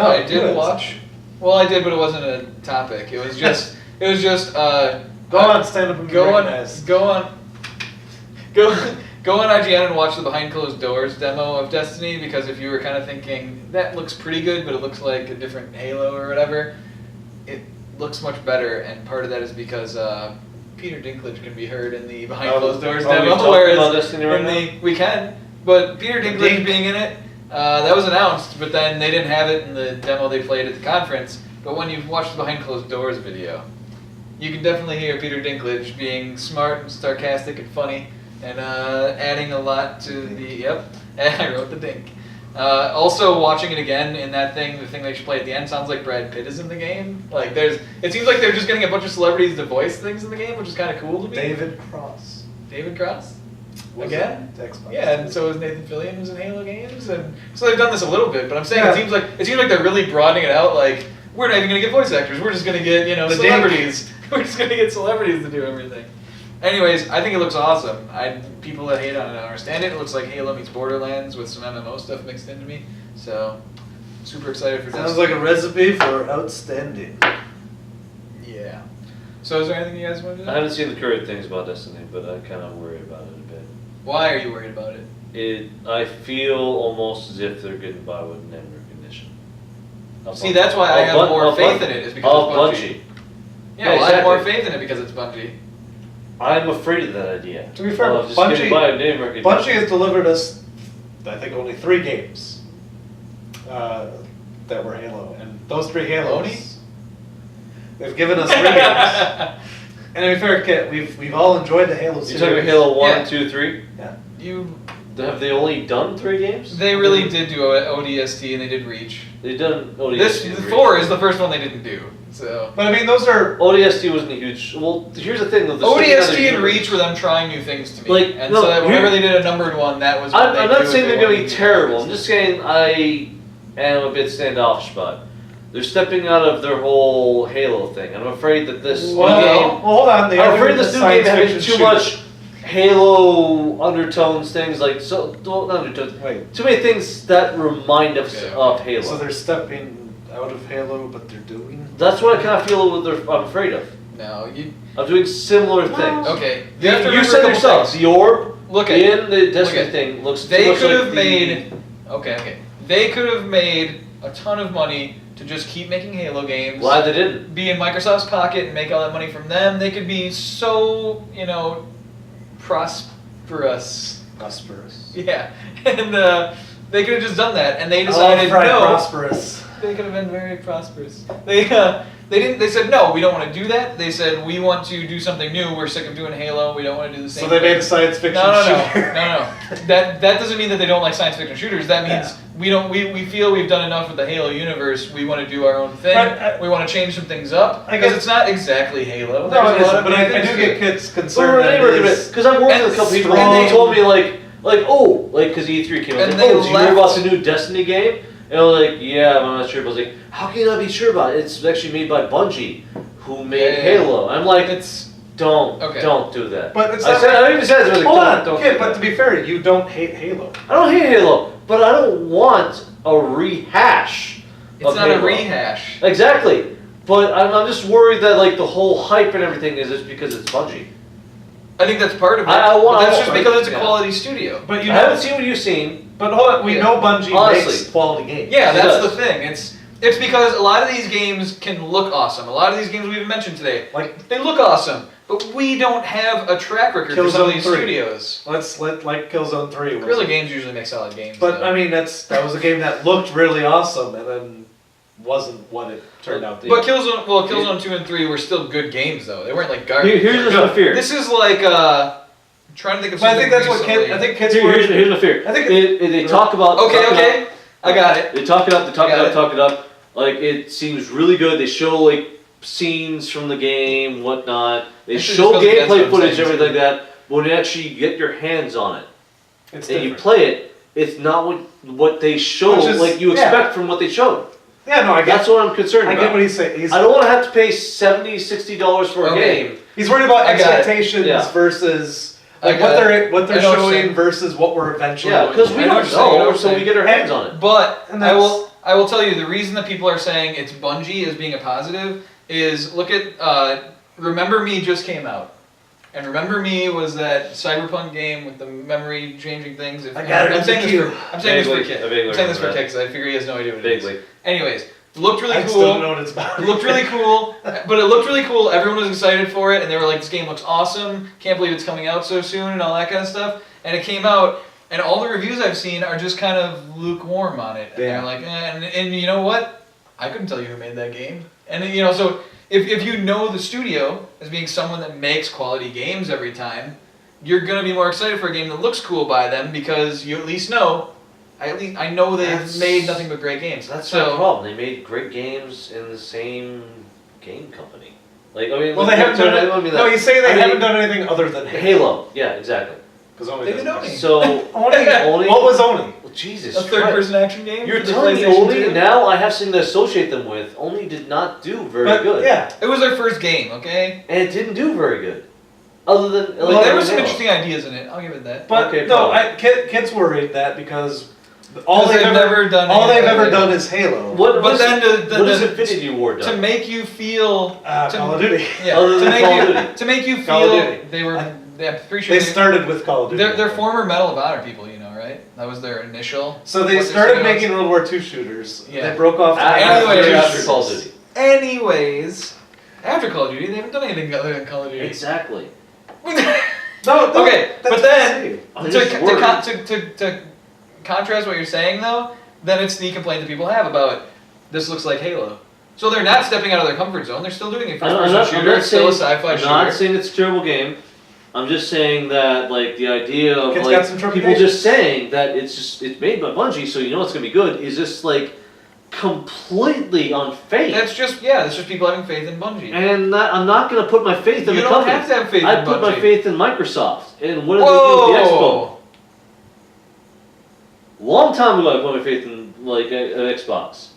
I did watch. Well, I did, but it wasn't a topic. It was just. Go on, stand up and go on IGN and watch the behind closed doors demo of Destiny, because if you were kind of thinking that looks pretty good, but it looks like a different Halo or whatever, it looks much better, and part of that is because Peter Dinklage can be heard in the behind closed doors demo. Whereas we can, but Peter Dinklage being in it, that was announced, but then they didn't have it in the demo they played at the conference. But when you've watched the behind closed doors video, you can definitely hear Peter Dinklage being smart and sarcastic and funny, and adding a lot to the. Yep, I wrote the dink. Also, watching it again in that thing, the thing they should play at the end, sounds like Brad Pitt is in the game. Like, it seems like they're just getting a bunch of celebrities to voice things in the game, which is kind of cool to me. David Cross. Again? Yeah, and so is Nathan Fillion who's in Halo games, and so they've done this a little bit. But I'm saying it seems like they're really broadening it out. Like, we're not even gonna get voice actors. We're just gonna get celebrities. We're just gonna get celebrities to do everything. Anyways, I think it looks awesome. People that hate on it don't understand it. It looks like Halo meets Borderlands with some MMO stuff mixed into me. So, super excited for Sounds like a recipe for outstanding. Yeah. So is there anything you guys want to do? I haven't seen the current things about Destiny, but I kind of worry about it a bit. Why are you worried about it? I feel almost as if they're getting by with name recognition. See, that's why I have more faith in it, is because it's Bungie. Yeah, well, I have more faith in it because it's Bungie. I'm afraid of that idea. To be fair, Bungie has delivered us, I think, only 3 games that were Halo, and those 3 Halos, they've given us 3 games. And to be fair, Kit, we've all enjoyed the Halo series. You're talking Halo 1, 2, 3? Yeah. Have they only done 3 games? They really did do ODST and they did Reach. They've done ODST. 4 is the first one they didn't do. So. But I mean, those are... ODST wasn't a huge... Well, here's the thing though. ODST and Reach were them trying new things to me. Whenever they did a numbered one, that was what I'm not saying they're going to be terrible. I'm just saying I am a bit standoffish about it. They're stepping out of their whole Halo thing. I'm afraid that this new game... hold on. I'm afraid this new game having too much Halo undertones, things like... not undertones. Wait. Too many things that remind us of Halo. So they're stepping out of Halo, but they're doing... That's what I kind of feel I'm afraid of. No, I'm doing similar things. Okay. You said yourself, the orb in the Destiny thing looks they could have made... Okay. They could have made a ton of money to just keep making Halo games. Glad they didn't. Be in Microsoft's pocket and make all that money from them. They could be so, prosperous. Yeah. And they could have just done that, and they decided prosperous. They could have been very prosperous. They didn't. They said no. We don't want to do that. They said we want to do something new. We're sick of doing Halo. We don't want to do the same. So they made a science fiction shooter. No. That doesn't mean that they don't like science fiction shooters. That means we don't. We feel we've done enough with the Halo universe. We want to do our own thing. We want to change some things up because it's not exactly Halo. No, it isn't. But I do get kids concerned because I've worked with a couple people and they told me because E3 came out. Did you hear about the new Destiny game? And I was like, yeah, I'm not sure. But I was like, how can you not be sure about it? It's actually made by Bungie, who made Halo. I'm like, don't do that. But it's I even said it. Don't do but to be fair, you don't hate Halo. I don't hate Halo, but I don't want a rehash. It's not a rehash. Exactly. But I'm just worried that the whole hype and everything is just because it's Bungie. I think that's part of it. That's just because it's a quality studio. But I haven't seen what you've seen. But hold on, we know Bungie makes quality games. Yeah, that's the thing. It's because a lot of these games can look awesome. A lot of these games we've mentioned today, they look awesome, but we don't have a track record for some of these studios. Let's like Killzone 3. Guerrilla Games usually make solid games. But I mean, that was a game that looked really awesome, and then wasn't what it turned out to be. But Killzone 2 and 3 were still good games, though. They weren't like garbage. Here's my fear. This is like I'm trying to think of something. I think that's recently. I think kids here's my fear. I think they talk about. Okay. I got it. They talk it up. It seems really good. They show scenes from the game, whatnot. They show gameplay footage, everything like that. But when you actually get your hands on it, you play it, it's not what they show you expect from what they showed. Yeah, no, I get. That's what I'm concerned about. I get what he's saying. I don't want to have to pay $70, $60 for a game. He's worried about expectations versus. What they're showing versus what we're eventually. Yeah, because we don't know, so we get our hands on it. But I will tell you the reason that people are saying it's Bungie as being a positive is look at Remember Me just came out. And Remember Me was that cyberpunk game with the memory changing things. I got it. I'm saying this for Kit. I'm saying this for Kit because I figure he has no idea what it is. Anyways, it looked really I cool. still don't know what it's about. It looked really cool, but it looked really cool. Everyone was excited for it, and they were like, "This game looks awesome! Can't believe it's coming out so soon," and all that kind of stuff. And it came out, and all the reviews I've seen are just kind of lukewarm on it. And they're like, and you know what? I couldn't tell you who made that game. And so if you know the studio as being someone that makes quality games every time, you're gonna be more excited for a game that looks cool by them because you at least know. I know they've made nothing but great games. That's the problem. They made great games in the same game company. Like I mean, well, they haven't done it. No, you say they haven't done anything other than Halo. Yeah, exactly. Because Oni they did doesn't. Oni. So Oni. What was Oni? Well, Jesus. A third-person action game. You're for the telling me PlayStation Oni? 2? Now I have something to associate them with. Oni did not do very good. Yeah, It was their first game, okay? And it didn't do very good. Other than Well, there were some Halo. interesting ideas in it. I'll give it that. but Okay, no, probably. Kit's worried that because all they've never done. all they've anything ever like done it. is Halo. What Then has Infinity Ward done? to make you feel Call of Duty. Yeah, Other than Call of to Duty. make you Call of feel Duty. they were. I'm pretty sure They started with Call of Duty. they're former Medal of Honor people, you know, right? That was their initial. So they what started their making studio World War II shooters. Yeah. They broke off. Anyways. After Call of Duty. Anyways, after Call of Duty, they haven't done anything other than Call of Duty. Exactly. No, Okay, but then I'm just worried. to contrast what you're saying though, then it's the complaint that people have about this looks like Halo. So they're not stepping out of their comfort zone. They're still doing a first-person shooter. It's still a sci-fi I'm shooter. not saying it's a terrible game. I'm just saying that like the idea of Kids like got some people trepidation. just saying that it's made by Bungie, so you know it's gonna be good is just like completely on faith. That's just people having faith in Bungie. And I'm not gonna put my faith in You the don't company. have to have faith I in put Bungie. my faith in Microsoft. And what did they do with the Xbox? Long time ago, I put my faith in like an Xbox.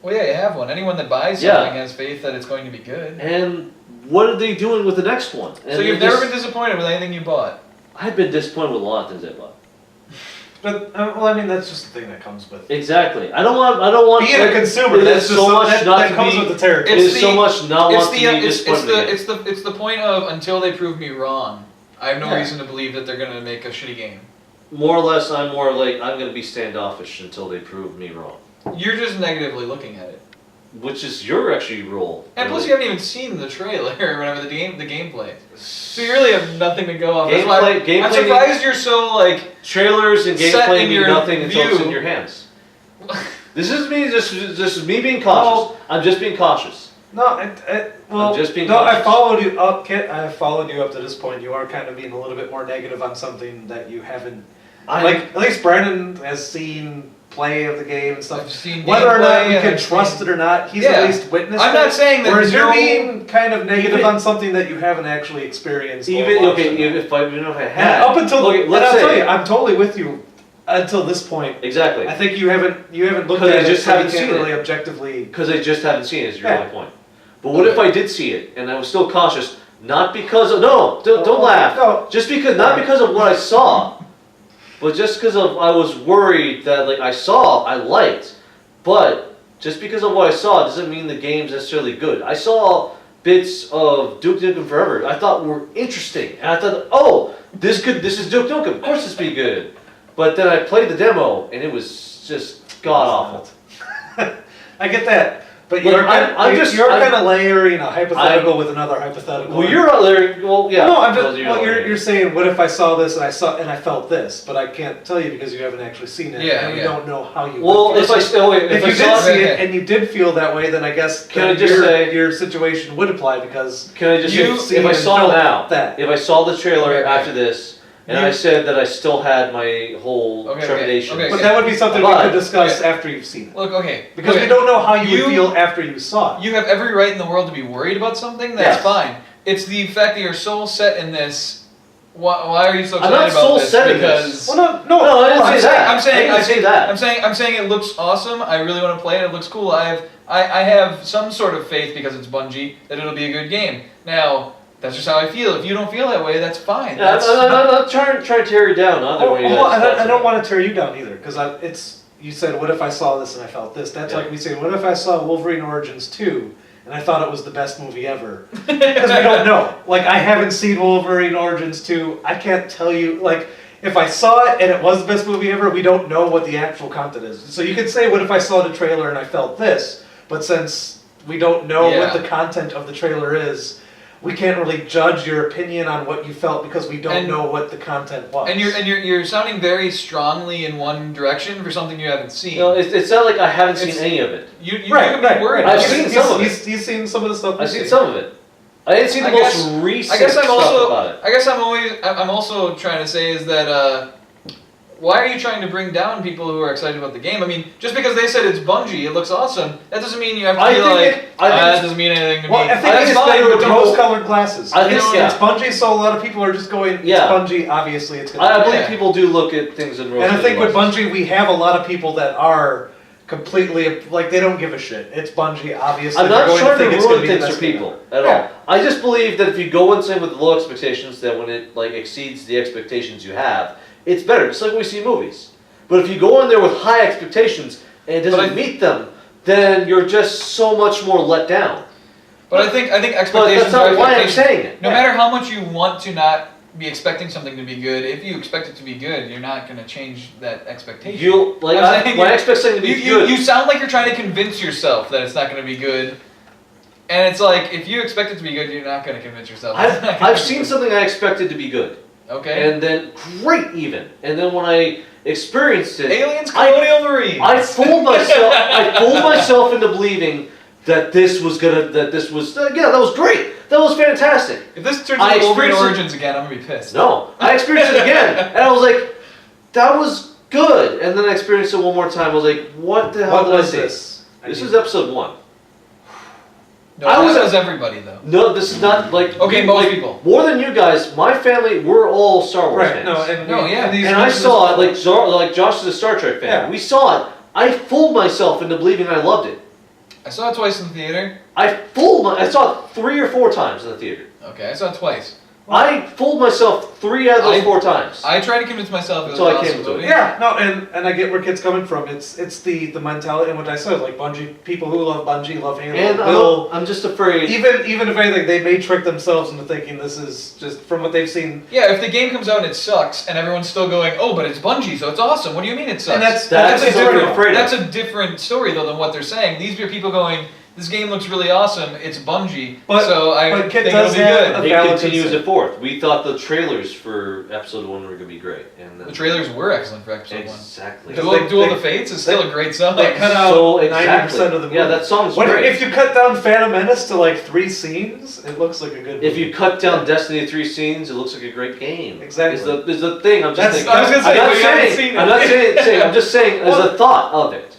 Well, yeah, you have one. Anyone that buys something has faith that it's going to be good. And what are they doing with the next one? And So you've never been disappointed with anything you bought? I've been disappointed with a lot of things I bought. But well, I mean that's just the thing that comes with Exactly. I don't want. being a consumer. It That's is just so much that, not that to comes be. with the territory. It is so much not want to be disappointed. It's the point of until they prove me wrong, I have no Yeah. reason to believe that they're going to make a shitty game. More or less, I'm more like I'm going to be standoffish until they prove me wrong, You're just negatively looking at it. which is your actually role. And plus, really. you haven't even seen the trailer or whatever the gameplay. So you really have nothing to go off. That's why Gameplay- I'm surprised you're so like. Trailers and Set gameplay in mean your nothing until it's view. in your hands. This is me. This is me being cautious. I'm just being cautious. No, well, I'm just being no, I cautious. followed you up, Kit. I have followed you up to this point. You are kind of being a little bit more negative on something that you haven't. Like at least Brandon has seen play of the game and stuff. I've seen Whether or not gameplay you and can I've trust seen- it or not, he's Yeah. at least witnessed I'm it. not saying that Whereas you're no- being kind of negative Even- on something that you haven't actually experienced. or Even watched. okay, even if I And had up until okay, and let's I'll tell say you, I'm totally with you until this point. exactly I think you haven't looked Because at I it, just so you haven't can't seen really it. objectively. because I just haven't seen it. Is your Yeah. only point. But what if I did see it and I was still cautious? Not because of don't laugh. No. Just because not because of what I saw, but just because of I was worried that like I liked, but just because of what I saw doesn't mean the game's necessarily good. I saw bits of Duke Nukem Forever I thought were interesting, and I thought, oh, this is Duke Nukem. Of course, this be good. But then I played the demo and it was just god awful. I get that. But Look, you're I'm kind of layering a hypothetical with another hypothetical. Well, you're out there. Well, yeah. No, I'm well, just. you're You're saying, what if I saw this and I felt this, but I can't tell you because you haven't actually seen it. Yeah, and we yeah. don't know how you. Well, would if feel. I still wait, if I you saw did see it, it and you did feel that way, then I guess Can I then just say- your situation would apply because can I just you've say, seen if I and saw felt now, that. if I saw the trailer Okay. after this, and You- I said that I still had my whole Okay, trepidation. okay. But that would be something we But- could discuss after you've seen it. Look, okay. Because okay. we don't know how you You- would feel after you saw it. You have every right in the world to be worried about something. That's Yes. fine. It's the fact that you're so set in this. Why are you so I'm excited not about soul this? set in Because this. Well, No, I didn't I'm say saying, that. I'm saying, I didn't say that. I'm saying it looks awesome. I really want to play it. It looks cool. I have some sort of faith because it's Bungie that it'll be a good game. Now, that's just how I feel. If you don't feel that way, that's fine. Yeah, That's I'm not trying to tear you down either way. I don't want to tear you down either, because you said, what if I saw this and I felt this? That's Yeah. like me saying, what if I saw Wolverine Origins 2 and I thought it was the best movie ever? Because we don't know. Like, I haven't seen Wolverine Origins 2. I can't tell you, like, if I saw it and it was the best movie ever, we don't know what the actual content is. So you could say, what if I saw the trailer and I felt this? But since we don't know what the content of the trailer is, we can't really judge your opinion on what you felt because we don't know what the content was. And you're sounding very strongly in one direction for something you haven't seen. No, it's not like I haven't seen any of it. You can be worried. I've seen some of it. He's seen some of the stuff. I've seen some of it. I didn't see the most recent stuff about it. I guess I'm also trying to say is that why are you trying to bring down people who are excited about the game? I mean, just because they said it's Bungie, it looks awesome, that doesn't mean you have to be like, that doesn't mean anything to me. I think it's better with rose-colored glasses. I think it's Bungie, so a lot of people are just going, it's Bungie, obviously it's going to be. I believe people do look at things in rose-colored glasses. And I think with glasses. Bungie, we have a lot of people that are completely, like, they don't give a shit. It's Bungie, obviously. I'm not trying to ruin things for for people at all. I just believe that if you go into it with low expectations, that when it like exceeds the expectations you have, it's better. Just like when we see movies. But if you go in there with high expectations and it doesn't meet them, then you're just so much more let down. But I think expectations. But that's not why I'm saying it. No matter how much you want to not be expecting something to be good, if you expect it to be good, you're not going to change that expectation. When I expect something to be good, you sound like you're trying to convince yourself that it's not going to be good. And it's like, if you expect it to be good, you're not going to convince yourself. I've seen something I expected to be good. Okay. And then, great even. And then when I experienced it... Aliens, Colonial Marines! I fooled myself into believing that this was that was great. That was fantastic. If this turns into Wolverine Origins again, I'm going to be pissed. No. I experienced it again. And I was like, that was good. And then I experienced it one more time. I was like, what the hell did I see? This is episode 1. No, that was everybody though. No, this is not like most people. More than you guys, my family, we're all Star Wars fans. And I saw it like Josh is a Star Trek fan. Yeah. We saw it. I fooled myself into believing I loved it. I saw it twice in the theater. I saw it 3 or 4 times in the theater. Okay, I saw it twice. I fooled myself 3 out of those 4 times. I tried to convince myself it was an awesome movie. Yeah, no, and I get where kids coming from. It's the mentality and what I said, like Bungie, people who love Bungie love Halo. And I'm just afraid. Even if anything, they may trick themselves into thinking this is just from what they've seen. Yeah, if the game comes out and it sucks, and everyone's still going, oh, but it's Bungie, so it's awesome. What do you mean it sucks? And that's a different story though than what they're saying. These are people going, this game looks really awesome. It's Bungie, so I think it'll be good. It continues it forth. We thought the trailers for episode 1 were going to be great, and the trailers were excellent for episode 1. Exactly. Duel of the Fates is still a great song. They cut out 90% of the movie. Yeah, that song's great. If you cut down Phantom Menace to like 3 scenes, it looks like a good movie. If you cut down Destiny to 3 scenes, it looks like a great game. Exactly. Is the thing. I'm just thinking. I was going to say, I'm not saying. I'm just saying as a thought of it.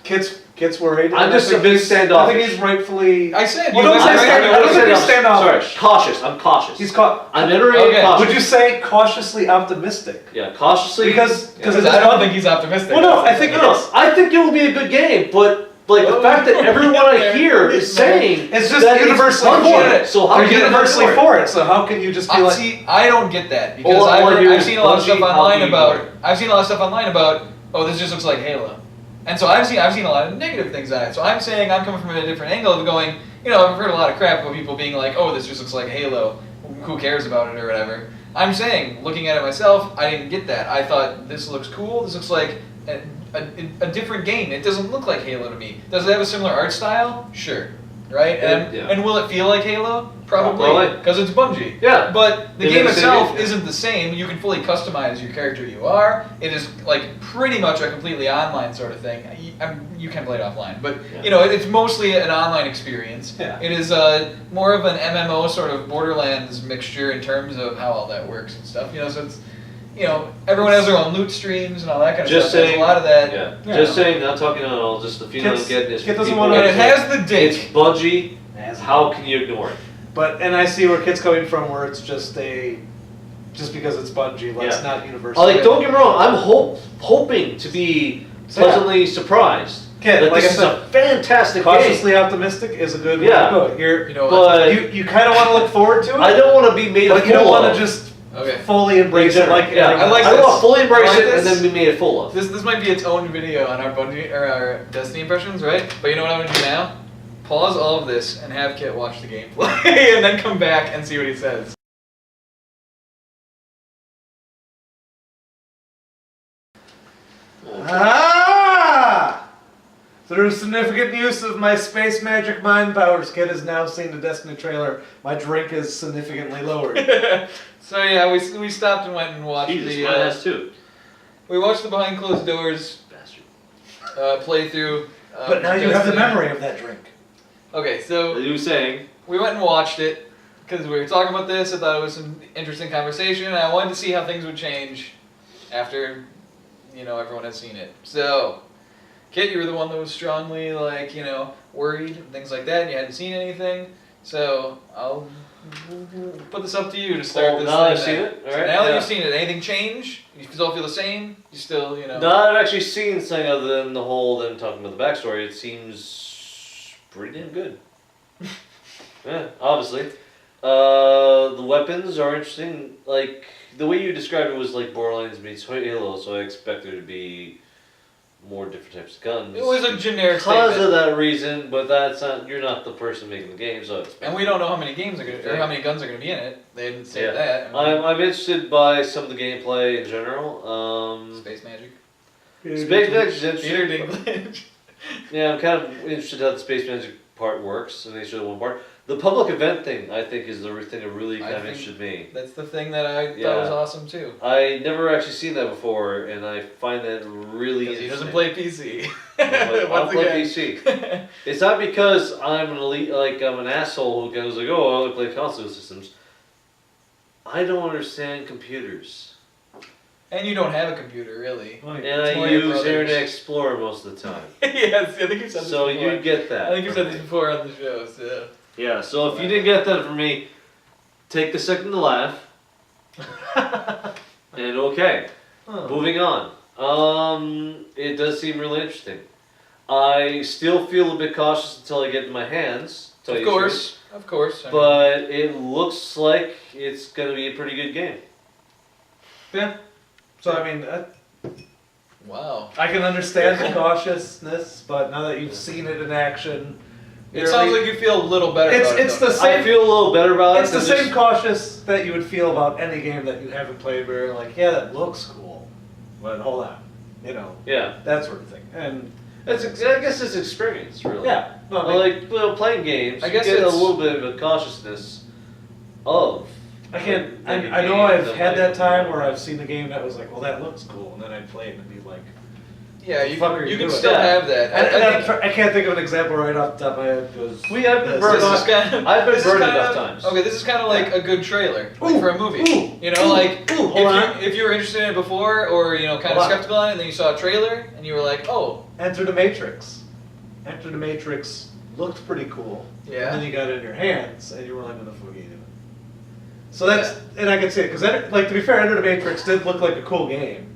Kids worried. I'm just a bit standoffish. I think he's rightfully. I said. I don't think he's standoffish. Sorry, cautious. I'm cautious. I'm entering cautious. Would you say cautiously optimistic? Yeah, cautiously. Because I don't think he's optimistic. Well, no, I think I think it will be a good game, but like the fact that everyone I hear is saying it's just universally for it. So how they're universally for it. So how can you just be like? See, I don't get that because I've seen a lot of stuff online about. I've seen a lot of stuff online about. Oh, this just looks like Halo. And so I've seen a lot of negative things on it. So I'm saying I'm coming from a different angle of going, I've heard a lot of crap about people being like, oh, this just looks like Halo. Who cares about it or whatever. I'm saying, looking at it myself, I didn't get that. I thought, this looks cool. This looks like a different game. It doesn't look like Halo to me. Does it have a similar art style? Sure. Right? And will it feel like Halo? Probably. Because it's Bungie. Yeah. But the game itself isn't the same. You can fully customize your character you are. It is like pretty much a completely online sort of thing. You can play it offline. But, it's mostly an online experience. Yeah. It is more of an MMO sort of Borderlands mixture in terms of how all that works and stuff. So it's... everyone has their own loot streams and all that kind of stuff. There's a lot of that. Yeah. Just saying, not talking at all. Just the feeling I'm getting is Kid doesn't people. want to. And it has the dick. It's Bungie. How can you ignore it? And I see where kids coming from, where it's just because it's Bungie, it's not universal. Don't get me wrong. I'm hoping to be pleasantly surprised. Like this is a fantastic cautiously game. optimistic is a good way to go. But you kind of want to look forward to it. I don't want to be made a fool of. You don't want to just Okay. fully embrace it like yeah. I like I this. want to fully embrace I like it and this. then be made it full of. This might be its own video on our Bungie or our Destiny impressions, right? But you know what I'm gonna do now? Pause all of this and have Kit watch the gameplay, and then come back and see what he says. Ah! Through significant use of my space magic mind powers, Kid has now seen the Destiny trailer. My drink is significantly lowered. So yeah, we stopped and went and watched Jesus, the. mine has too. We watched the behind closed doors Bastard. playthrough. But now you have the Destiny. memory of that drink. Okay, so As you were saying, we went and watched it because we were talking about this. I thought it was some interesting conversation, and I wanted to see how things would change after, everyone had seen it. So, Kit, you were the one that was strongly worried and things like that, and you hadn't seen anything. So I'll put this up to you to start this. now that I've thing seen then. it, So alright, now that yeah. you've seen it, anything change? You still feel the same? You still, no, I've actually seen something other than the whole them talking about the backstory. It seems pretty damn good. Yeah, obviously. The weapons are interesting. Like, the way you described it was like Borderlands meets Halo, so I expect there to be more different types of guns. It was a generic because statement. of that reason, but that's not. You're not the person making the game, so I expect. And we don't know how many games are gonna, or how many guns are gonna be in it. They didn't say that. I'm interested by some of the gameplay in general. Space magic. Space magic is Peter interesting. Dinklage. Yeah, I'm kind of interested how the space magic part works, and they showed one part. The public event thing, I think, is the thing that really kind of think interested me. That's the thing that I thought Yeah. was awesome too. I never actually seen that before, and I find that really Because he interesting. doesn't play PC. I don't Once play again. PC. It's not because I'm an elite, I'm an asshole who goes like, oh, I only play console systems. I don't understand computers. And you don't have a computer, really. And It's more I your use brothers. Internet Explorer most of the time. Yes, I think you've said this So before. you get that. I think you've said this before on the show, so. Yeah, so if you didn't get that from me, take a second to laugh. And okay. Huh. Moving on. It does seem really interesting. I still feel a bit cautious until I get in my hands. to tell Of you the truth. course, of course. I mean, But it looks like it's going to be a pretty good game. Yeah. So I mean, wow. I can understand the cautiousness, but now that you've seen it in action, It sounds like you feel a little better it's about it. it's though. the same. I feel a little better about It's it. the than same just- cautious that you would feel about any game that you haven't played, where you're like, yeah, that looks cool, but hold on, Yeah. that sort of thing. And I guess it's experience, really. yeah, no, I mean, Playing games, I guess you get a it's- little bit of a cautiousness of. I can't. like, I know games I've that had might- that time where I've seen a game that was like, well, that looks cool, and then I'd play it and be like, Yeah, you Fuck are can, you you can doing? still Yeah. have that. I can't think of an example right off the top of my head. Because I've been This burned This is off. kind of, I've been this is burned kind enough of- times. Okay, this is kind of like a good trailer like Ooh, for a movie. ooh, You know, ooh, like ooh, hold on. if you were interested in it before, or kind Hold of on. skeptical on it, and then you saw a trailer, and you were like, oh, Enter the Matrix. Enter the Matrix looked pretty cool. Yeah. And then you got it in your hands, and you were like, what the fuck are you doing? So that's, and I can see it, because, like, to be fair, Enter the Matrix did look like a cool game.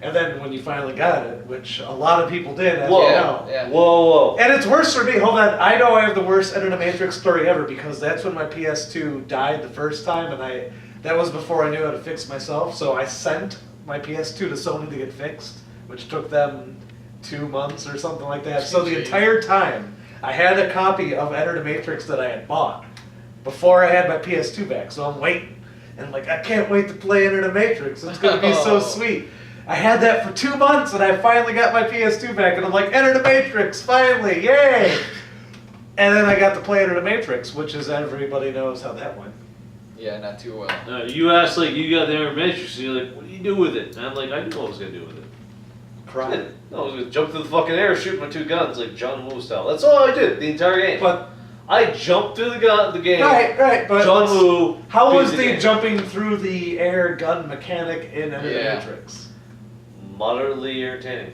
And then when you finally got it, which a lot of people did, as Whoa. you know. yeah. Whoa. And it's worse for me, hold on, I know I have the worst Enter the Matrix story ever, because that's when my PS2 died the first time, and that was before I knew how to fix myself, so I sent my PS2 to Sony to get fixed, which took them 2 months or something like that. So the Jeez. entire time, I had a copy of Enter the Matrix that I had bought before I had my PS2 back, so I'm waiting. And I'm like, I can't wait to play Enter the Matrix, it's gonna be so Oh. sweet. I had that for 2 months, and I finally got my PS2 back, and I'm like, Enter the Matrix, finally, yay! And then I got to play Enter the Matrix, which is everybody knows how that went. Yeah, not too well. You asked, you got the Matrix, and you're like, what do you do with it? And I'm like, I knew what I was going to do with it. Cry. No, I was going to jump through the fucking air, shoot my 2 guns, like John Woo style. That's all I did the entire game. But, I jumped through the game. right, but John Woo. how beat was the game. jumping through the air gun mechanic in Enter Yeah. the Matrix? Moderately entertaining.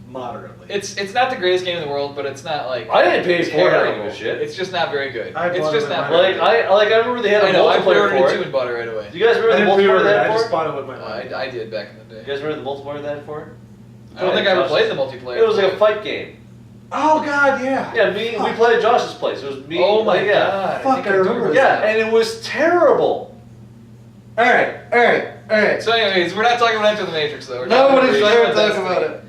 Moderately. It's not the greatest game in the world, but it's not like I didn't pay for it, I don't terrible. give a shit. It's just not very good. I It's bought just it not with very my- good. I remember they had a I know, I multiplayer pre-ordered for it too it. and bought it right away. Do you guys I remember didn't the multiplayer pre-order they it, had I for just it? bought it with my money. I did back in the You day. guys remember the multiplayer they had for it? I don't think I ever played the multiplayer. It was like a fight game. Oh god, yeah. Yeah, we played at Josh's place. It was me. Oh my yeah. god! Fuck, think I remember remember that. Yeah, and it was terrible. All right. So, anyways, we're not talking about Enter the Matrix, though. We're Nobody's talking ever talking about it.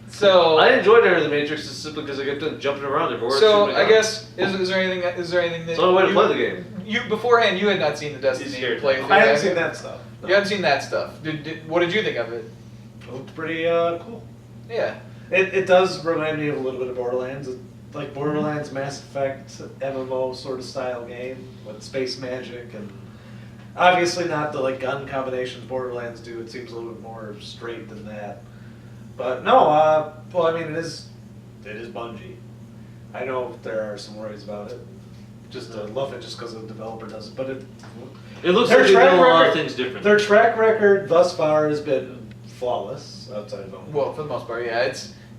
So I enjoyed Enter the Matrix simply because I kept on jumping around everywhere. So I guess is there anything that it's the only way to play the game. You beforehand you had not seen the Destiny playthrough. I haven't seen that stuff. No. You haven't seen that stuff. What did you think of it? It looked pretty cool. Yeah. It does remind me of a little bit of Borderlands. Like Borderlands, Mass Effect, MMO sort of style game with space magic and obviously not the like gun combinations Borderlands do. It seems a little bit more straight than that. But no, well, I mean, it is Bungie. I know there are some worries about it. Just love it just because the developer does it, but it looks like they've done a lot of things different. Their track record thus far has been flawless outside of them. Well, for the most part, yeah.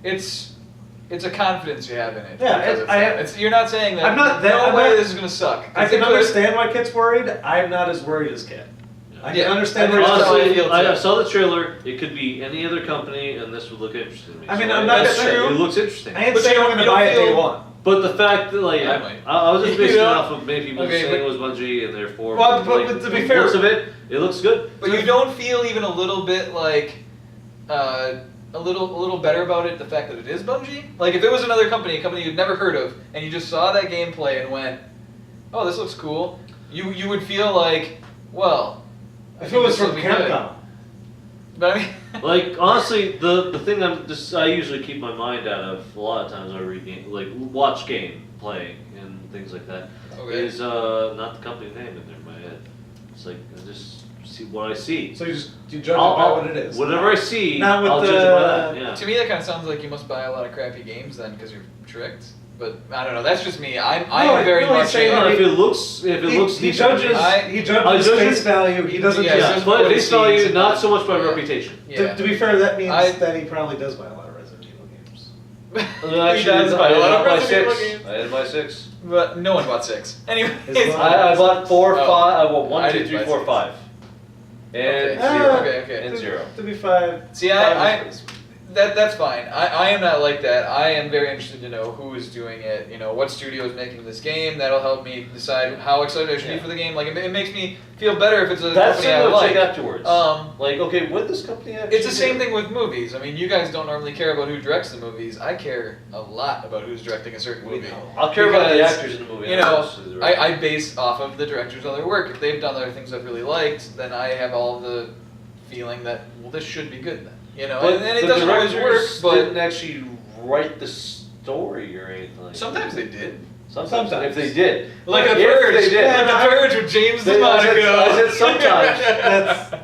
It's a confidence you have in it. Yeah, you're not saying that. I'm not. This is gonna suck. I can understand why Kit's worried. I'm not as worried as Kit. I can understand where honestly, I saw the trailer. It could be any other company, and this would look interesting to me. I mean, I'm not that's true. It looks interesting. I ain't saying I'm going to buy it day one. But the fact that, like, I was just basing it off of many people saying it was Bungie, and therefore, well, but to be fair, most of it looks good. But you don't feel even a little bit like a little better about it. The fact that it is Bungie. Like, if it was another company, a company you'd never heard of, and you just saw that gameplay and went, "Oh, this looks cool," you would feel like, well. If it was from Capcom. But I mean, like honestly, the thing I usually keep my mind out of a lot of times I read game, like watch game playing and things like that is not the company name in my head. It's like I just see what I see. So you judge it by what it is. Whatever I see, not with I'll judge it by that. Yeah. To me, that kind of sounds like you must buy a lot of crappy games then because you're tricked. But I don't know. That's just me. I'm very much. If it looks he judges face value. He doesn't. But face value, not so much by reputation. Yeah. To be fair, that means that he probably does buy a lot of Resident Evil games. He does buy a lot of Resident Evil games. I didn't buy 6. But no one bought 6. Anyway, I bought 4, 5. I bought 1, 2, 3, 4, 5, and 0. Okay. And 0. To be 5. See, that's fine. I am not like that. I am very interested to know who is doing it. You know, what studio is making this game. That'll help me decide how excited I should be for the game. Like, it makes me feel better if it's a company I like. Afterwards. Like, okay, what this company actually It's the same thing with movies. I mean, you guys don't normally care about who directs the movies. I care a lot about who's directing a certain movie. I'll care about the actors in the movie. You know, I base off of the directors of their work. If they've done other things I've really liked, then I have all the feeling that, well, this should be good then. You know, and it doesn't always work, but didn't actually write the story or anything. Like sometimes they did. Sometimes if they did, like The Purge, they did. Like The Purge with James DeMonaco. I said sometimes.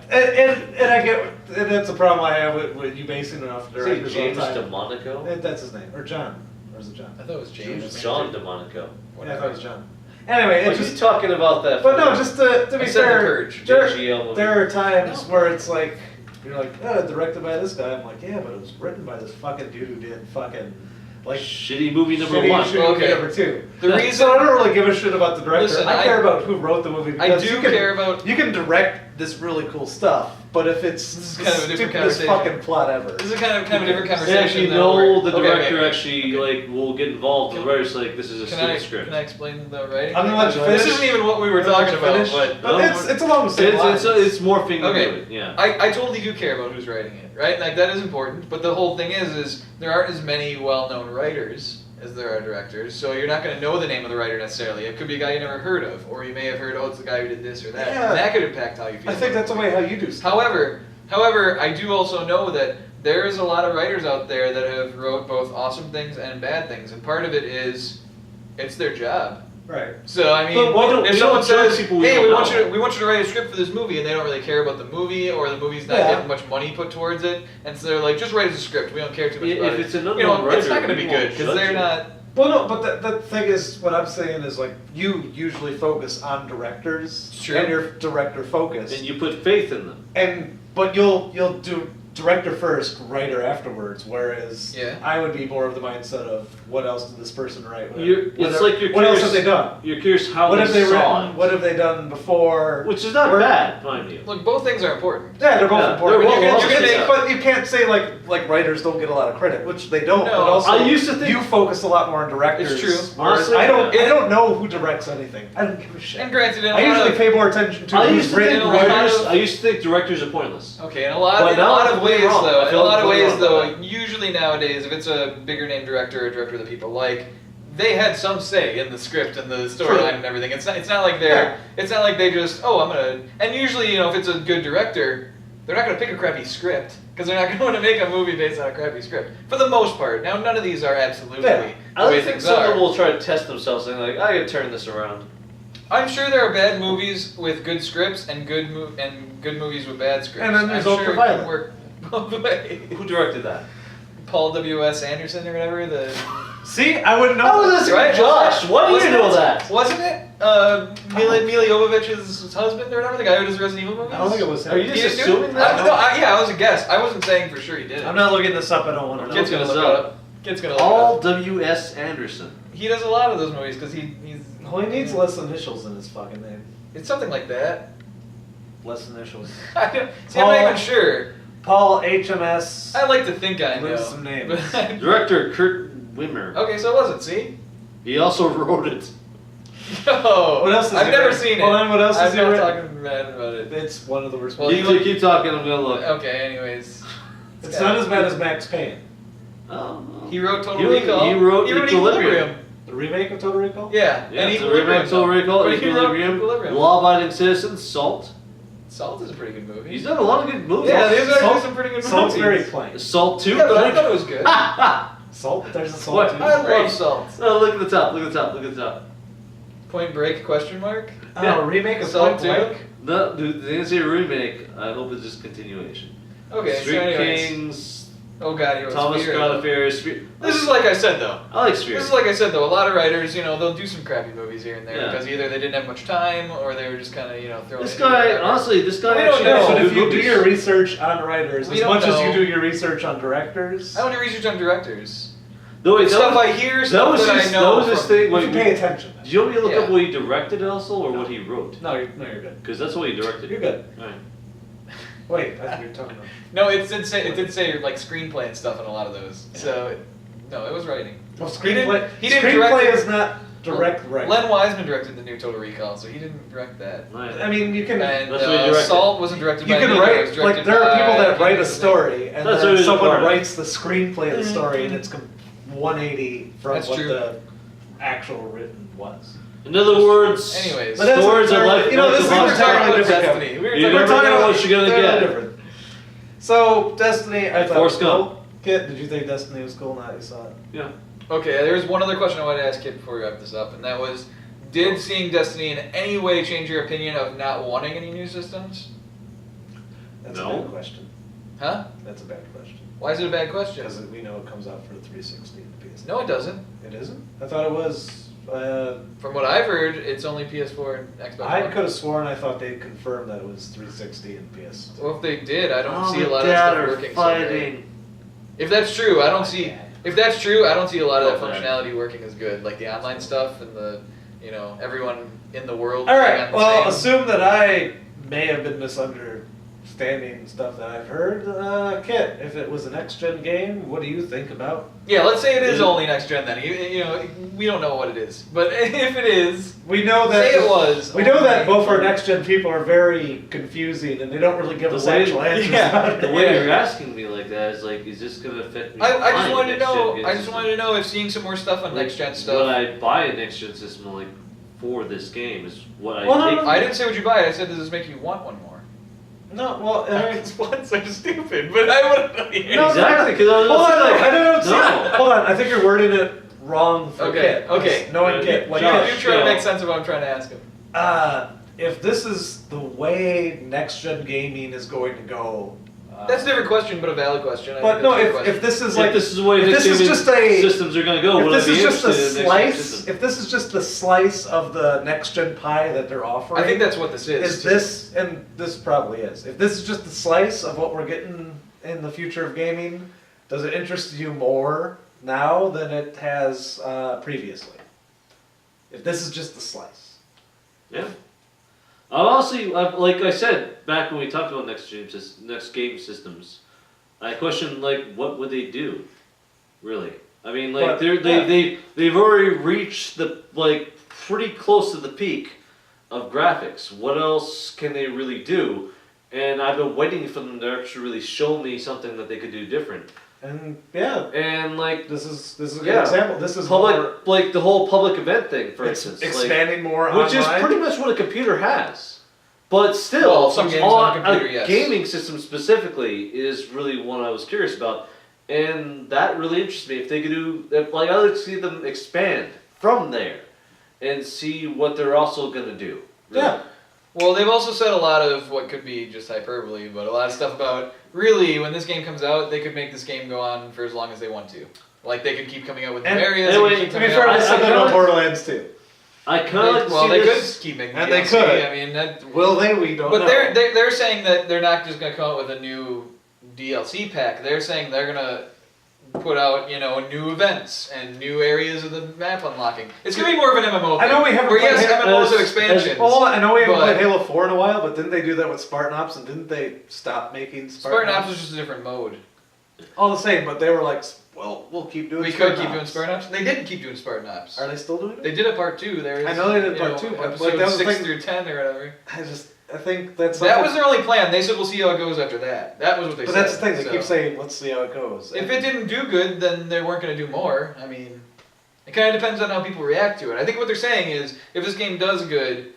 and I get, and that's a problem I have with you basing it off directors. James DeMonaco. That's his name, or John, or is it John? I thought it was James. John DeMonaco. Yeah, I thought it was John. Anyway, it's just talking about that. But no, just to be fair, The there are times where it's like. You're like, oh, directed by this guy. I'm like, yeah, but it was written by this fucking dude who did fucking like shitty movie number 1. Shitty movie number 2. The reason so I don't really give a shit about the director. Listen, I care about who wrote the movie. I do care about. You can direct this really cool stuff, but if it's kind of a different conversation. fucking plot ever, this is kind of a different conversation. Yeah, actually, the director actually like will get involved. The writer's like, this is a stupid script. Can I explain the writing? I'm gonna let you finish. This isn't even what we were talking about, but it's along the same lines. It's morphing. Okay, yeah. I totally do care about who's writing it, right? Like that is important. But the whole thing is there aren't as many well-known writers as there are directors, so you're not going to know the name of the writer necessarily. It could be a guy you never heard of, or you may have heard, oh, it's the guy who did this or that. Yeah. And that could impact how you feel. I think that's the way how you do stuff. However, I do also know that there is a lot of writers out there that have wrote both awesome things and bad things, and part of it is it's their job. Right. So I mean, if someone says, "Hey, we want you to write a script for this movie," and they don't really care about the movie, or the movie's not getting much money put towards it, and so they're like, "Just write us a script. We don't care too much about it." If it's an unknown writer, it's not going to be good because they're not. Well, no, but the thing is, what I'm saying is like you usually focus on directors, and you're director focused, and you put faith in them. But you'll do director first, writer afterwards. Whereas Yeah. I would be more of the mindset of what else did this person write? It's like you're what else curious- have they done? You're curious how What they have they saw written? it. What have they done before? Which is not bad, mind you. Look, both things are important. Yeah, they're both Yeah, important. they're But both you, can, awesome. say, but you can't say like writers don't get a lot of credit, which they don't. No. But also, I used to think- you focus a lot more on directors. It's true. Whereas Honestly, I don't. yeah. I don't know who directs anything. I don't give a shit. And granted, in a I lot usually of, pay more attention to I who's used to written think a lot writers. of- I used to think directors are pointless. Okay, in a But lot now of I'm ways wrong. I though, in a feel lot of completely ways wrong though, about that. usually nowadays, if it's a bigger name director or a director that people like, they had some say in the script and the storyline and everything. It's not like it's not like they just I'm gonna. And usually, if it's a good director, they're not gonna pick a crappy script because they're not going to make a movie based on a crappy script for the most part. Now, none of these are absolutely Yeah. I the way don't think things some are. of them will try to test themselves and like, I can turn this around. I'm sure there are bad movies with good scripts and good movies with bad scripts. And then there's I'm sure Ultraviolet. it can work both ways. Who directed that? Paul W.S. Anderson or whatever. The See, I wouldn't know. How was this, Right? Josh? Why do Wasn't you know it? that? Wasn't it? Mila Jovovich's husband or whatever, the guy who does Resident Evil movies? I don't think it was him. Are you He just didn't do it? assuming that? I was a guess. I wasn't saying for sure he did it. I'm not looking this up. I don't want to know. Kid's gonna Look look this it up. up. Kid's gonna look Paul it W.S. Anderson. up. He does a lot of those movies because he's. Well, he needs less initials in his fucking name. It's something like that. Less initials. I don't, see, I'm not even sure. Paul HMS. I like to think I know. Lose some names. but- Director Kurt Wimmer. okay, so it wasn't. See. He also wrote it. No. What else has I've he never written? seen it. Hold on, what else has I'm he not written? talking bad about it. It's one of the worst Well, movies. Keep talking, I'm gonna look. Okay. Anyways. It's not as bad as Max Payne. Oh. He wrote Total He wrote- Recall. he wrote Equilibrium. Equilibrium. The remake of Total Recall? Yeah. Yeah, and it's a Equilibrium. remake of Total Recall, But he wrote Equilibrium, Equilibrium. Law-Abiding Citizens, Salt. Salt is a pretty good movie. He's done a lot of good movies. Yeah, these are Salt- some pretty good Salt's movies. very plain. Salt 2. Yeah, but I thought it was good. Salt? There's a Salt What? too. I love Great. Salt. No, look at the top, look at the top, look at the top. Point Break? Question mark? Yeah. Oh, remake of Salt Point too? Blank? No, dude, they didn't say remake. I hope it's just continuation. Okay, Street so anyways. Kings, Oh god, you Thomas Scott Affairs. This is like I said though. I like Sphere. This is like I said though. A lot of writers, they'll do some crappy movies here and there Yeah. because either they didn't have much time or they were just kind of, thrown This into it or guy, whatever. honestly, this guy We don't actually know. has So some if good you do movies. your research on writers, We as don't much as know. you do your research on directors, I don't do research on directors. No, wait, Stuff that I hear, was, stuff that his, I know. that was his from- thing. you Wait, can pay attention. did you want me to look Yeah. up what he directed also, or what he wrote? No, you're good. Because that's what he directed. You're good. Right. Wait, I think you're talking about. No, it did say like screenplay and stuff in a lot of those. So, no, it was writing. Well, He didn't- screenplay. he didn't Screenplay direct it. is not direct writing. Len Wiseman directed the new Total Recall, so he didn't direct that. Right. I mean, you can. And That's what he directed. Salt wasn't directed You by can him either, it write was like directed there are by- people that write a story and That's then what it is someone part of. writes the screenplay of the story and it's 180 from That's what true. the actual written was. In other words, Anyways. But that's stories of entirely- life. you know, life this of is We were life. talking entirely about different. Destiny. We were You talking never about know what you're gonna entirely get. different. So Destiny, I thought Forrest was Gump. cool. Kit, did you think Destiny was cool now that you saw it? Yeah. Okay, there's one other question I wanted to ask Kit before we wrap this up, and that was, did seeing Destiny in any way change your opinion of not wanting any new systems? That's No. a bad question. Huh? That's a bad question. Why is it a bad question? Because we know it comes out for the 360 and the PS. No, it doesn't. It isn't? I thought it was. From what I've heard, it's only PS4 and Xbox I One. could have sworn I thought they confirmed that it was 360 and PS. Well, if they did, I don't Mom see a and lot of Dad that stuff are working. So great. fighting. If that's true, I don't see. If that's true, I don't see a lot of that Oh, man. functionality working as good, like the online stuff and the, everyone in the world. All being right. on the Well, same- assume that I may have been misunderstanding stuff that I've heard. Kit, if it was a next gen game, what do you think about? Yeah, let's say it is Is it- only next gen then. We don't know what it is, but if it is, We know that say it was. We know that only- both our next gen people are very confusing and they don't really give The us way- actual answers yeah, about The it. way Yeah. you're asking me like that is like, is this gonna affect me? I just buying wanted to next gen know. games? I just wanted to know if seeing some more stuff on next gen When stuff. I buy a next gen system, like for this game, is what I Well, no, take. no, I didn't say would you buy it. I said does this make you want one more? No, well, I mean, It's one so stupid, but I want to know. No, Exactly, because I was hold on, gonna say, I don't see no. it. Hold on, I think you're wording it wrong for Okay, Kit. okay. Knowing Kit, like You Josh, try to yeah. make sense of what I'm trying to ask him. if this is the way next gen gaming is going to go. That's a different question, but a valid question. I But think no, that's a good if question. this is If like this is the way if next this is gen just a systems are gonna go, if would this I be is just a interested in next gen slice, system? if this is just the slice of the next gen pie that they're offering, I think that's what this is. is this, and this probably is. If this is just the slice of what we're getting in the future of gaming? Does it interest you more now than it has previously? If this is just the slice. Yeah. Honestly, like I said back when we talked about next game systems, I questioned like what would they do, really? I mean, like they've already reached the like pretty close to the peak of graphics. What else can they really do? And I've been waiting for them to actually really show me something that they could do different. And like this is a good example. This is public, more, like the whole public event thing, for it's instance, expanding more which online. is pretty much what a computer has. But still, Well, some games on a computer, yes. gaming system specifically is really one I was curious about, and that really interests me. If they could do, like, I would see them expand from there and see what they're also gonna do. Really. Yeah. Well, they've also said a lot of what could be just hyperbole, but a lot of stuff about really when this game comes out, they could make this game go on for as long as they want to. Like they could keep coming out with new And areas. anyway, they could keep To be coming fair, out- they said that about Borderlands 2. I kind of like to well, see they this. could keep making And DLC. they could. I mean, that, Will they? We don't know. but they're saying that they're not just gonna come out with a new DLC pack. They're saying they're gonna put out, new events and new areas of the map unlocking. It's gonna be more of an MMO thing. I know we haven't where played yes, MMOs have as- expansions. Well, I know we haven't But- played Halo 4 in a while, but didn't they do that with Spartan Ops? And didn't they stop making Spartan Ops was just a different mode. all the same? But they were like, well, we'll keep doing. We Spartan could keep doing Ops. Spartan Ops. They did keep doing Spartan Ops. Are they still doing it? They did a part 2. There is, I know they did part 2, but, like, episodes that was the 6 thing- through 10 or whatever. I think that's That something- was their only plan. They said we'll see how it goes after that. That was what they But said. that's the thing. They so. keep saying, let's see how it goes. If it didn't do good, then they weren't going to do more. I mean, it kind of depends on how people react to it. I think what they're saying is, if this game does good,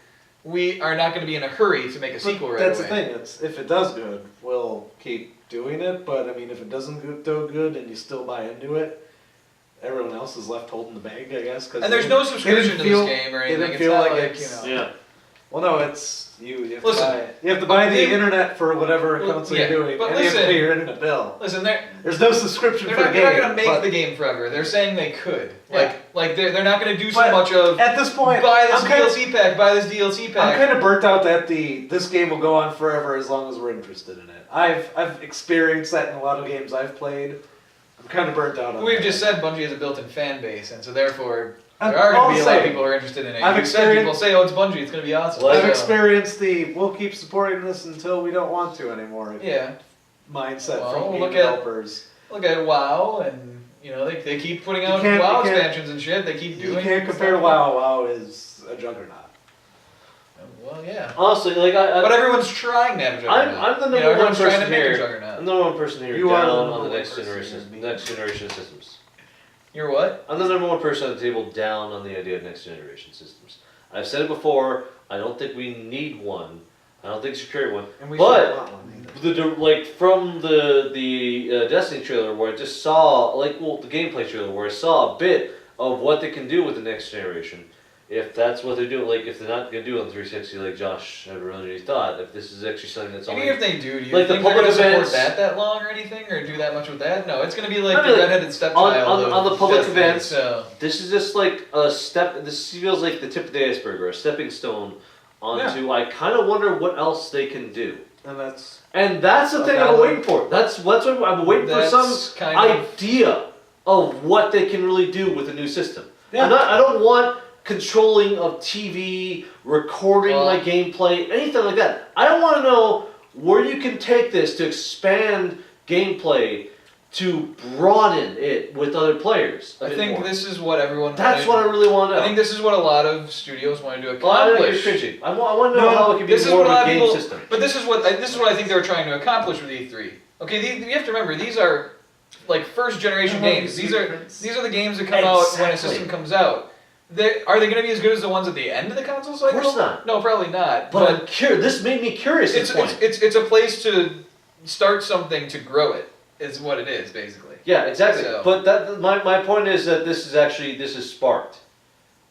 we are not going to be in a hurry to make a sequel right That's away. the thing. It's if it does good, we'll keep doing it. But I mean, if it doesn't do good and you still buy into it, everyone else is left holding the bag, I guess. Cause And there's no subscription to this game or it anything. didn't It's feel not like like, it's- Yeah. Well, no, it's you. You have Listen, to buy. You have to buy the they- internet for whatever console yeah, you're doing, but and you have to listen- pay your internet bill. Listen, There's no subscription they're for not, the game. they're not going to make but the game forever. They're saying they could. Yeah. Like they're not going to do so But much of, at this point, buy this I'm kinda- DLC pack, buy this DLC I'm pack. kind of burnt out that this game will go on forever as long as we're interested in it. I've experienced that in a lot of games I've played. I'm kind of burnt out on We've that. just said Bungie has a built-in fan base, and so therefore I'm there are going to be a lot of saying, people who are interested in it. I've You've said people experienced- say, "Oh, it's Bungie, it's going to be awesome." Well, I've So, experienced we'll keep supporting this until we don't want to anymore Yeah, mindset Well, from game look at- developers. look at WoW, and they keep putting You out can't- WoW you can't- expansions and shit. They keep doing. You can't compare stuff. WoW. WoW is a juggernaut. Well, yeah, Honestly, like but everyone's trying to have a juggernaut. I'm the number one everyone's trying person to make a here. juggernaut. I'm the number one person here You are the down number on the one next person generation, here. next generation systems. You're what? I'm the number one person at the table down on the idea of next generation systems. I've said it before. I don't think we need one. I don't think we should carry one. And we But- shouldn't want one either. From the Destiny trailer where I just saw the gameplay trailer where I saw a bit of what they can do with the next generation. If that's what they're doing, like if they're not gonna do it on 360, like Josh had originally thought, if this is actually something that's Even only if they do you like the think they're public going to support events- that long or anything, or do that much with that? No, it's going to be like I mean, the like, redheaded stepchild on the of public Destiny, events, So. this is just like a step. This feels like the tip of the iceberg or a stepping stone onto. I kind of wonder what else they can do. And that's And that's the thing Okay. I'm waiting for. That's what I'm waiting for That's some kind of- idea of what they can really do with the new system. Yeah. I don't want controlling of TV, recording Well- my gameplay, anything like that. I don't want to know where you can take this to expand gameplay to broaden it with other players. a I bit think more. this is what everyone. That's wanted. what I really want to know. I think this is what a lot of studios wanted to Well, I know you're accomplish. cringing. I want to know No, how it can be This is more what of a lot a of game people. system. But this is what I think they were trying to accomplish with E3. Okay, you have to remember these are like first generation games. These are the games that come out when a Exactly. system comes out. Are they going to be as good as the ones at the end of the console cycle? Of course not. No, probably not. But I'm curious. This made me curious. At it's, this point. it's a place to start something to grow it. Is what it is basically. Yeah, exactly. So- But my point is that this has sparked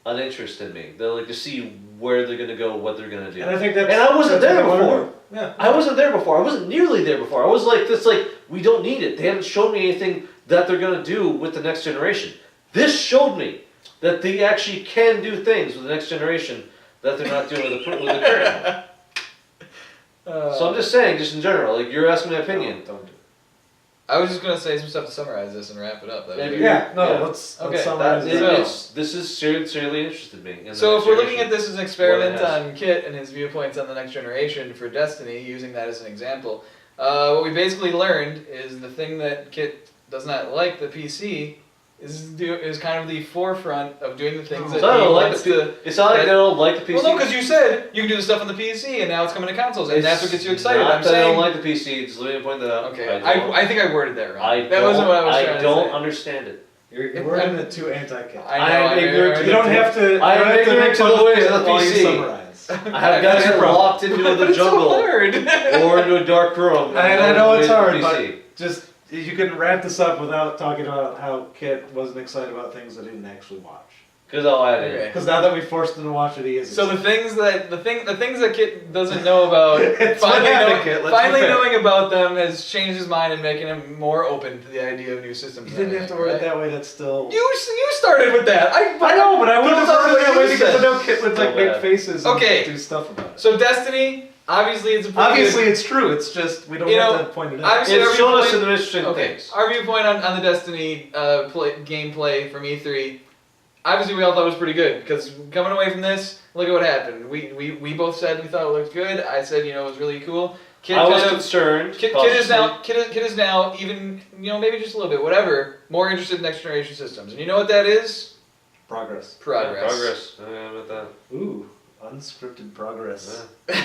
an interest in me. They're like to see where they're gonna go, what they're gonna do. and I think that's. And I wasn't that's there what they wanna before. do. Yeah. I wasn't there before. I wasn't nearly there before. I was like we don't need it. They haven't shown me anything that they're gonna do with the next generation. This showed me that they actually can do things with the next generation that they're not doing with the current one. So I'm just saying, just in general, like you're asking my opinion. Don't do I was just gonna say some stuff to summarize this and wrap it up. That was it. Yeah, no, Yeah. let's Okay, summarize that- it. This is seriously interested me. in the So next if we're looking generation. at this as an experiment What it has. on Kit and his viewpoints on the next generation for Destiny, using that as an example, what we basically learned is the thing that Kit does not like, the PC, is kind of the forefront of doing the things that So I he don't like wants the to. It's not like that- I don't like the PC. Well, no, because you said you can do the stuff on the PC, and now it's coming to consoles, and that's what gets you excited. Not I'm that I saying. don't like the PC. Just let me point that out. Okay, don't- I think I worded that wrong. I That wasn't what I was trying to I don't say. understand it. You're wording it too anti-Kit. I know. I'm ignorant to You don't have to. I am you don't have ignorant make to fun the ways Kit of the while you PC. summarize. I have got That's to wrong. locked into the It's so jungle hard. or into a dark room. I know it's with the hard, PC. but just you can wrap this up without talking about how Kit wasn't excited about things that he didn't actually watch. Because I'll add it. Okay. Because now that we forced him to watch it, he is. So the things that Kit doesn't know about, It's finally, what happened, Kit, let's finally be fair. knowing about them has changed his mind and making him more open to the idea of new systems. You and didn't have to everything, word it right? that way. That's still. You started with that. I know, but I wouldn't have Those are worded it that what way you because I said. know Kit would like So make bad. faces and Okay. do stuff about it. So Destiny, obviously, it's a pretty Obviously, good, it's true. It's just we don't You have know, to point it out. obviously- It's our shown us viewpoint- some interesting okay. things. Our viewpoint on the Destiny gameplay from E3. Obviously, we all thought it was pretty good because coming away from this, look at what happened. We both said we thought it looked good. I said it was really cool. Kid I was kind of- concerned. Kid is now even maybe just a little bit whatever more interested in next generation systems. And you know what that is? Progress. Progress. Progress. About that. Ooh, unscripted progress. Yeah.